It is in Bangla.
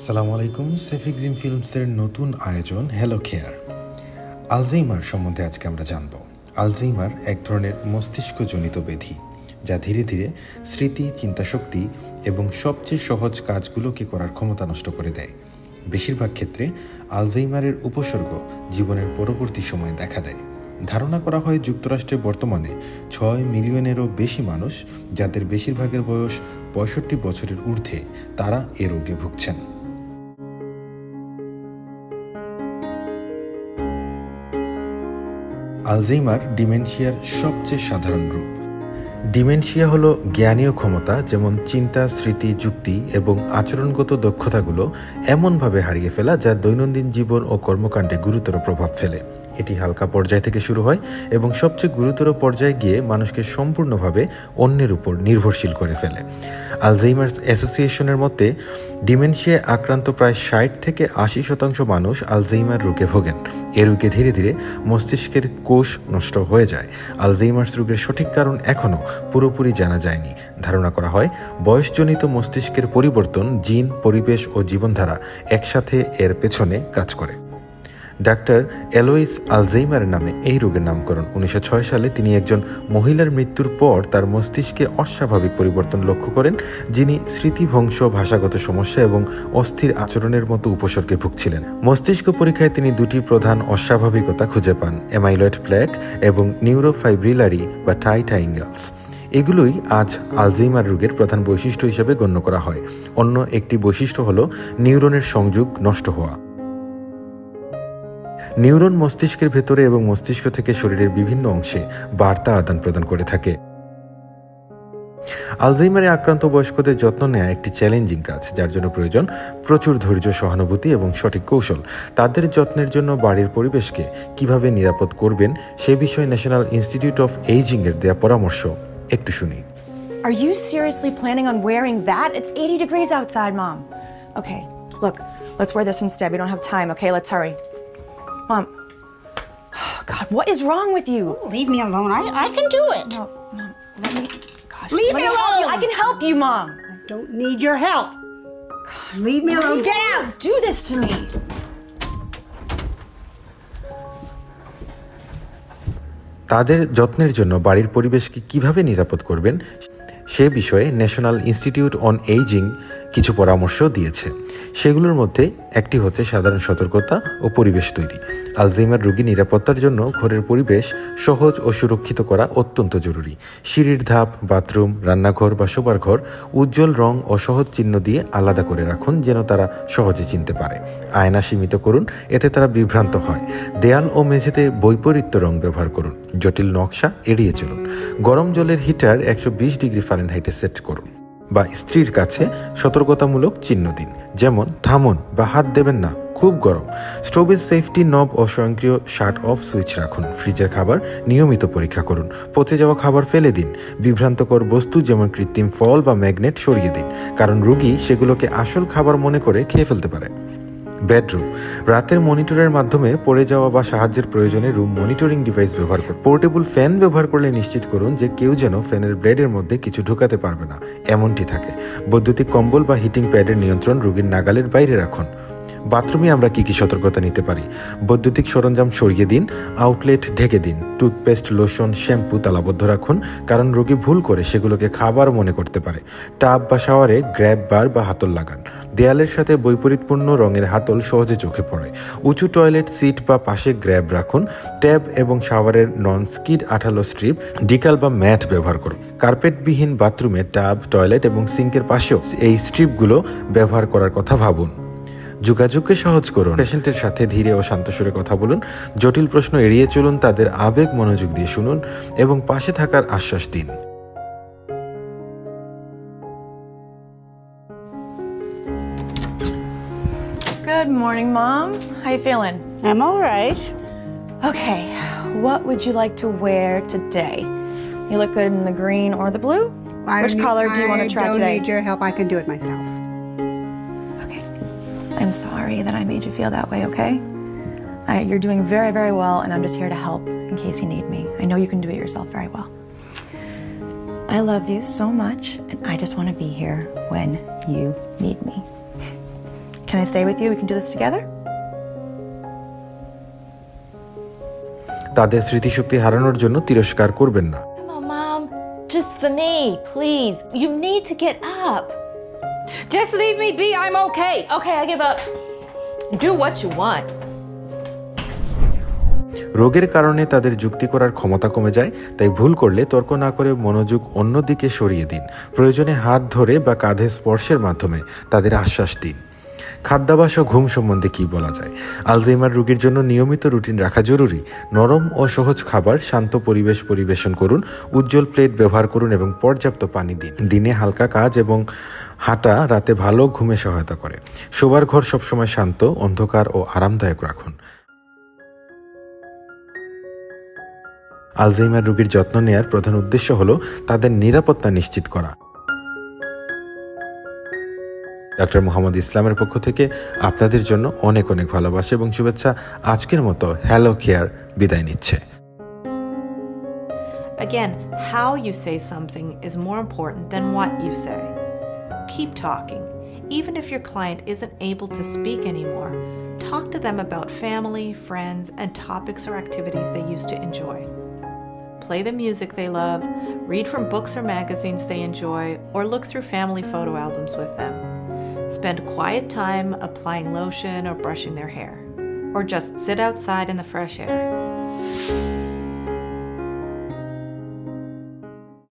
আসসালামু আলাইকুম। সেফিক জিম ফিল্মসের নতুন আয়োজন হ্যালো কেয়ার। আলঝেইমার সম্বন্ধে আজকে আমরা জানব। আলঝেইমার এক ধরনের মস্তিষ্কজনিত ব্যাধি যা ধীরে ধীরে স্মৃতি, চিন্তাশক্তি এবং সবচেয়ে সহজ কাজগুলোকে করার ক্ষমতা নষ্ট করে দেয়। বেশিরভাগ ক্ষেত্রে আলঝেইমারের উপসর্গ জীবনের পরবর্তী সময়ে দেখা দেয়। ধারণা করা হয় যুক্তরাষ্ট্রে বর্তমানে 6 মিলিয়নেরও বেশি মানুষ, যাদের বেশিরভাগের বয়স 65 বছরের ঊর্ধ্বে, তারা এ রোগে ভুগছেন। আলঝেইমার ডিমেনশিয়ার সবচেয়ে সাধারণ রূপ। ডিমেনশিয়া হলো জ্ঞানীয় ক্ষমতা, যেমন চিন্তা, স্মৃতি, যুক্তি এবং আচরণগত দক্ষতাগুলো এমনভাবে হারিয়ে ফেলা যা দৈনন্দিন জীবন ও কর্মকাণ্ডে গুরুতর প্রভাব ফেলে। এটি হালকা পর্যায় থেকে শুরু হয় এবং সবচেয়ে গুরুতর পর্যায়ে গিয়ে মানুষকে সম্পূর্ণভাবে অন্যের উপর নির্ভরশীল করে ফেলে। আলঝেইমার্স অ্যাসোসিয়েশনের মতে ডিমেনশিয়ায় আক্রান্ত প্রায় 60 থেকে 80% মানুষ আলঝেইমার রোগে ভোগেন। এ রোগে ধীরে ধীরে মস্তিষ্কের কোষ নষ্ট হয়ে যায়। আলঝেইমার্স রোগের সঠিক কারণ এখনও পুরোপুরি জানা যায়নি। ধারণা করা হয় বয়সজনিত মস্তিষ্কের পরিবর্তন, জিন, পরিবেশ ও জীবনধারা একসাথে এর পেছনে কাজ করে। ডাক্তার এলোইস আলঝেইমার নামে এই রোগের নামকরণ। 1906 সালে তিনি একজন মহিলার মৃত্যুর পর তার মস্তিষ্কে অস্বাভাবিক পরিবর্তন লক্ষ্য করেন, যিনি স্মৃতিভ্রংশ, ভাষাগত সমস্যা এবং অস্থির আচরণের মতো উপসর্গে ভুগছিলেন। মস্তিষ্ক পরীক্ষায় তিনি দুটি প্রধান অস্বাভাবিকতা খুঁজে পান: অ্যামাইলয়েড প্লেক এবং নিউরোফাইব্রিলারি বা টাই ট্রায়াঙ্গলস। এগুলোই আজ আলঝেইমার রোগের প্রধান বৈশিষ্ট্য হিসেবে গণ্য করা হয়। অন্য একটি বৈশিষ্ট্য হল নিউরনের সংযোগ নষ্ট হওয়া। নিউরন মস্তিষ্কের ভেতরে এবং মস্তিষ্ক থেকে শরীরের বিভিন্ন অংশে বার্তা আদান প্রদান করে থাকে। আলঝেইমারে আক্রান্ত বয়স্কদের যত্ন নেওয়া একটি চ্যালেঞ্জিং কাজ, যার জন্য প্রয়োজন প্রচুর ধৈর্য, সহানুভূতি এবং সঠিক কৌশল। তাদের যত্নের জন্য বাড়ির পরিবেশকে কিভাবে নিরাপদ করবেন সে বিষয়ে ন্যাশনাল ইনস্টিটিউট অফ এইজিং এর দেয়া পরামর্শ একটু শুনি। Are you seriously planning on wearing that? It's 80 degrees outside, Mom. Okay, look, let's wear this instead. We don't have time, okay? Let's hurry. Mom. Oh, God, what is wrong with you? Leave me alone. I can do it. No, Mom, let me... Gosh, Leave me alone. I can help you, Mom. I don't need your help. God, leave me alone. Get out. Do this to me. তাদের যত্নের জন্য বাড়ির পরিবেশকে কিভাবে নিরাপদ করবেন সে বিষয়ে ন্যাশনাল ইনস্টিটিউট অন এইজিং কিছু পরামর্শ দিয়েছে। সেগুলোর মধ্যে একটি হচ্ছে সাধারণ সতর্কতা ও পরিবেশ তৈরি। আলঝেইমার রোগী নিরাপত্তার জন্য ঘরের পরিবেশ সহজ ও সুরক্ষিত করা অত্যন্ত জরুরি। সিঁড়ির ধাপ, বাথরুম, রান্নাঘর বা শোবার ঘর উজ্জ্বল রং ও সহজ চিহ্ন দিয়ে আলাদা করে রাখুন, যেন তারা সহজে চিনতে পারে। আয়না সীমিত করুন, এতে তারা বিভ্রান্ত হয়। দেয়াল ও মেঝেতে বৈপরীত্য রং ব্যবহার করুন। জটিল নকশা এড়িয়ে চলুন। গরম জলের হিটার 120 ডিগ্রি ফারেনহাইটে সেট করুন বা স্ত্রীর কাছে সতর্কতামূলক চিহ্ন দিন, যেমন থামুন বা হাত দেবেন না, খুব গরম। স্টোভের সেফটি নব ও স্বয়ংক্রিয় শাট অফ সুইচ রাখুন। ফ্রিজের খাবার নিয়মিত পরীক্ষা করুন। পচে যাওয়া খাবার ফেলে দিন। বিভ্রান্তকর বস্তু যেমন কৃত্রিম ফল বা ম্যাগনেট সরিয়ে দিন, কারণ রোগী সেগুলোকে আসল খাবার মনে করে খেয়ে ফেলতে পারে। বেডরুম রাতের মনিটরের মাধ্যমে পড়ে যাওয়া বা সাহায্যের প্রয়োজনে রুম মনিটরিং ডিভাইস ব্যবহার করুন। পোর্টেবল ফ্যান ব্যবহার করলে নিশ্চিত করুন যে কেউ যেন ফ্যানের ব্লেডের মধ্যে কিছু ঢোকাতে পারবে না এমনটি থাকে। বৈদ্যুতিক কম্বল বা হিটিং প্যাডের নিয়ন্ত্রণ রোগীর নাগালের বাইরে রাখুন। বাথরুমে আমরা কি সতর্কতা নিতে পারি? বৈদ্যুতিক সরঞ্জাম সরিয়ে দিন, আউটলেট ঢেকে দিন। টুথপেস্ট, লোশন, শ্যাম্পু তালাবদ্ধ রাখুন, কারণ রোগী ভুল করে সেগুলোকে খাবার মনে করতে পারে। টাব বা শাওয়ারে গ্র্যাব বার বা হাতল লাগান। দেয়ালের সাথে বৈপরীত্যপূর্ণ রঙের হাতল সহজে চোখে পড়ে। উঁচু টয়লেট সিট বা পাশে গ্র্যাব রাখুন। ট্যাব এবং শাওয়ারের নন স্কিড আঠালো স্ট্রিপ, ডিকাল বা ম্যাট ব্যবহার করুন। কার্পেটবিহীন বাথরুমে টাব, টয়লেট এবং সিঙ্কের পাশেও এই স্ট্রিপগুলো ব্যবহার করার কথা ভাবুন। যোগাযোগকে সহজ করুন। পেশেন্টের সাথে ধীরে ও শান্ত সুরে কথা বলুন। জটিল প্রশ্ন এড়িয়ে চলুন। তাদের আবেগ মনোযোগ দিয়ে শুনুন এবং পাশে থাকার আশ্বাস দিন। Good morning, Mom. How you feeling? I'm all right. Okay, what would you like to wear today? You look good in the green or the blue? Which color do you want to try today? I don't need your help. I can do it myself. I'm sorry that I made you feel that way, okay? You're doing very, very well, and I'm just here to help in case you need me. I know you can do it yourself very well. I love you so much, and I just want to be here when you need me. Can I stay with you? We can do this together? তাদের স্মৃতিশক্তি হারানোর জন্য তিরস্কার করবেন না। Come on, Mom. Just for me, please. You need to get up. Just leave me be. I'm okay. Okay, I give up. Do what you want. রোগের কারণে তাদের যুক্তি করার ক্ষমতা কমে যায়, তাই ভুল করলে তর্ক না করে মনোযোগ অন্যদিকে সরিয়ে দিন। প্রয়োজনে হাত ধরে বা কাঁধে স্পর্শের মাধ্যমে তাদের আশ্বাস দিন। খাদ্যাভ্যাস ও ঘুম সম্বন্ধে কি বলা যায়? আলজাইমার রোগীর জন্য নিয়মিত রুটিন রাখা জরুরি। নরম ও সহজ খাবার, শান্ত পরিবেশ পরিবেশন করুন, উজ্জ্বল প্লেট ব্যবহার করুন এবং পর্যাপ্ত পানি দিন। দিনে হালকা কাজ এবং হাঁটা রাতে ভালো ঘুমে সহায়তা করে। শোবার ঘর সবসময় শান্ত, অন্ধকার ও আরামদায়ক রাখুন। আলজাইমার রোগীর যত্ন নেওয়ার প্রধান উদ্দেশ্য হলো তাদের নিরাপত্তা নিশ্চিত করা। ডাক্তার মোহাম্মদ ইসলামের পক্ষ থেকে আপনাদের জন্য অনেক অনেক ভালোবাসা এবং শুভেচ্ছা। আজকের মতো হ্যালো কেয়ার বিদায় নিচ্ছে। Again, how you say something is more important than what you say. Keep talking. Even if your client isn't able to speak anymore, talk to them about family, friends, and topics or activities they used to enjoy. Play the music they love, read from books or magazines they enjoy, or look through family photo albums with them. Spend quiet time applying lotion or brushing their hair, or just sit outside in the fresh air.